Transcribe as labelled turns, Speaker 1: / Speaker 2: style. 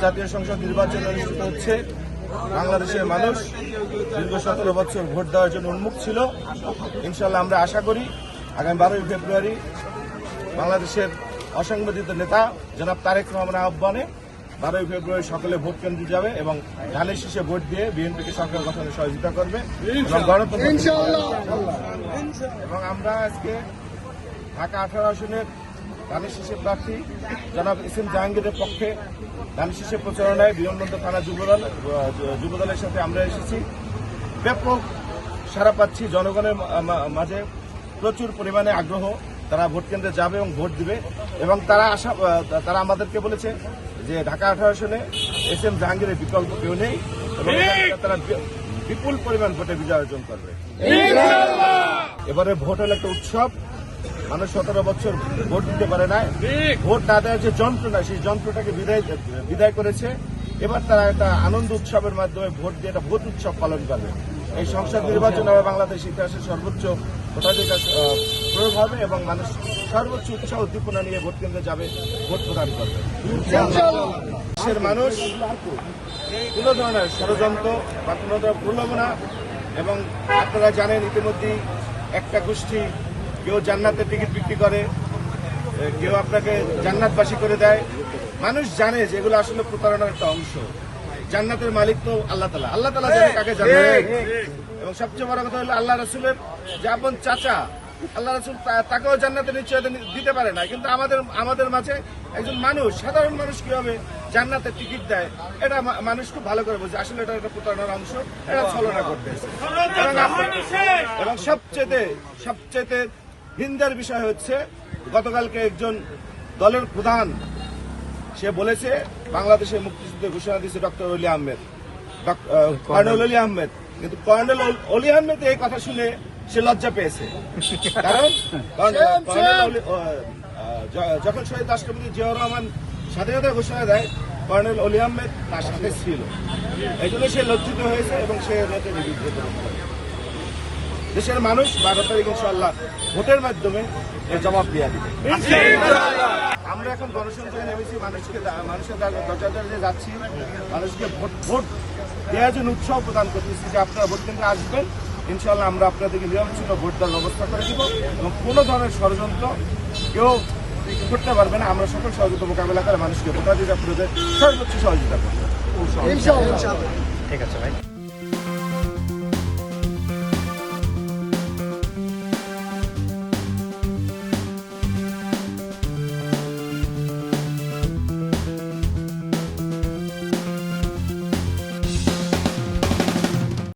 Speaker 1: জাতীয় সংসদ নির্বাচন অনুষ্ঠিত হচ্ছে। বাংলাদেশের মানুষ দীর্ঘ 17 বছর ভোট দেওয়ার জন্য উন্মুখ ছিল। ইনশাআল্লাহ আমরা আশা করি আগামী 12 ফেব্রুয়ারি বাংলাদেশের অসংগঠিত নেতা জনাব তারেক রহমানের আহ্বানে 12 ফেব্রুয়ারি সকলে ভোট কেন্দ্রে যাবে এবং ধানের শীষে ভোট দিয়ে বিএনপিকে সরকার গঠনে সহযোগিতা করবে এবং গণতন্ত্র। এবং আমরা আজকে ঢাকা 18 আসনের ধানের শীষের প্রার্থী জনাব এস.এম. জাহাঙ্গীরের পক্ষে ধানের শীষের প্রচারণায় বিমানবন্দর থানা যুবদলের সাথে আমরা এসেছি। ব্যাপক সাড়া পাচ্ছি, জনগণের মাঝে প্রচুর পরিমাণে আগ্রহ। তারা ভোট কেন্দ্রে যাবে এবং ভোট দিবে এবং তারা আমাদেরকে বলেছে যে ঢাকা 18 আসনে এস.এম. জাহাঙ্গীরের বিকল্প কেউ নেই এবং তারা বিপুল পরিমাণ ভোটে বিজয় অর্জন করবে। এবারে ভোট হলো একটা উৎসব। মানুষ 17 বছর ভোট দিতে পারে না, ভোট না দেওয়ার যে যন্ত্রণা, সেই যন্ত্রটাকে বিদায় করেছে। এবার তারা একটা আনন্দ উৎসবের মাধ্যমে ভোট দিয়ে একটা ভোট উৎসব পালন করবে। এই সংসদ নির্বাচন হবে বাংলাদেশ ইতিহাসের সর্বোচ্চ ভোটাধিকার প্রয়োগ হবে এবং মানুষ সর্বোচ্চ উৎসাহ উদ্দীপনা নিয়ে ভোট কেন্দ্রে যাবে, ভোট প্রদান করবে। দেশের মানুষ কোন ধরনের ষড়যন্ত্র বা কোন ধরনের প্রলোভনা, এবং আপনারা জানেন ইতিমধ্যেই একটা গোষ্ঠী কেউ জান্নাতের টিকিট বিক্রি করে, কেউ আপনাকে জান্নাতবাসী করে দেয়। মানুষ জানে যে এগুলো আসলে প্রতারণার একটা অংশ। জান্নাতের মালিক তো আল্লাহ তাআলা জানে কাকে জান্নাত। এবং সবচেয়ে বড় কথা হলো আল্লাহ রাসূলের যে আপন চাচা, আল্লাহ রাসূল তাকেও জান্নাতের নিশ্চয়তা দিতে পারে না, কিন্তু আমাদের মাঝে একজন মানুষ, সাধারণ মানুষ কিভাবে জান্নাতের টিকিট দেয়, এটা মানুষ খুব ভালো করে বোঝে। আসলে এটা একটা প্রতারণার অংশ, এটা ছলনা করতেছে। এবং সবচেয়ে হিন্দার বিষয় হচ্ছে, গতকালকে একজন দলের প্রধান সে বলেছে বাংলাদেশের মুক্তিযুদ্ধের ঘোষণা দিয়েছে কর্নেল অলি আহমেদ, কিন্তু কর্নেল অলি আহমেদ এই কথা শুনে সে লজ্জা পেয়েছে। কারণ যখন শহীদ রাষ্ট্রপতি জিয়াউর রহমান স্বাধীনতার ঘোষণা দেয়, কর্নেল অলি আহমেদ তার সাথে ছিল। এই জন্য সে লজ্জিত হয়েছে এবং সে দেশের মানুষ 12 তারিখ ইনশাআল্লাহ ভোটের মাধ্যমে এর জবাব দিয়ে দিবে। আমরা এখন গণসংযোগে নেমেছি, মানুষের দরজা যাচ্ছি, মানুষকে ভোট দেওয়ার জন্য উৎসাহ প্রদান করতেছি যে আপনারা ভোট কেন্দ্রে আসবেন। ইনশাআল্লাহ আমরা আপনাদেরকে নিরবচ্ছিন্ন ভোট দেওয়ার ব্যবস্থা করে দিব এবং কোনো ধরনের ষড়যন্ত্র কেউ করতে পারবে না। আমরা সকল সহযোগিতা মোকাবেলা করে মানুষকে ভোটাধিকার প্রয়োগে সর্বোচ্চ সহযোগিতা করবো।
Speaker 2: ঠিক আছে ভাই।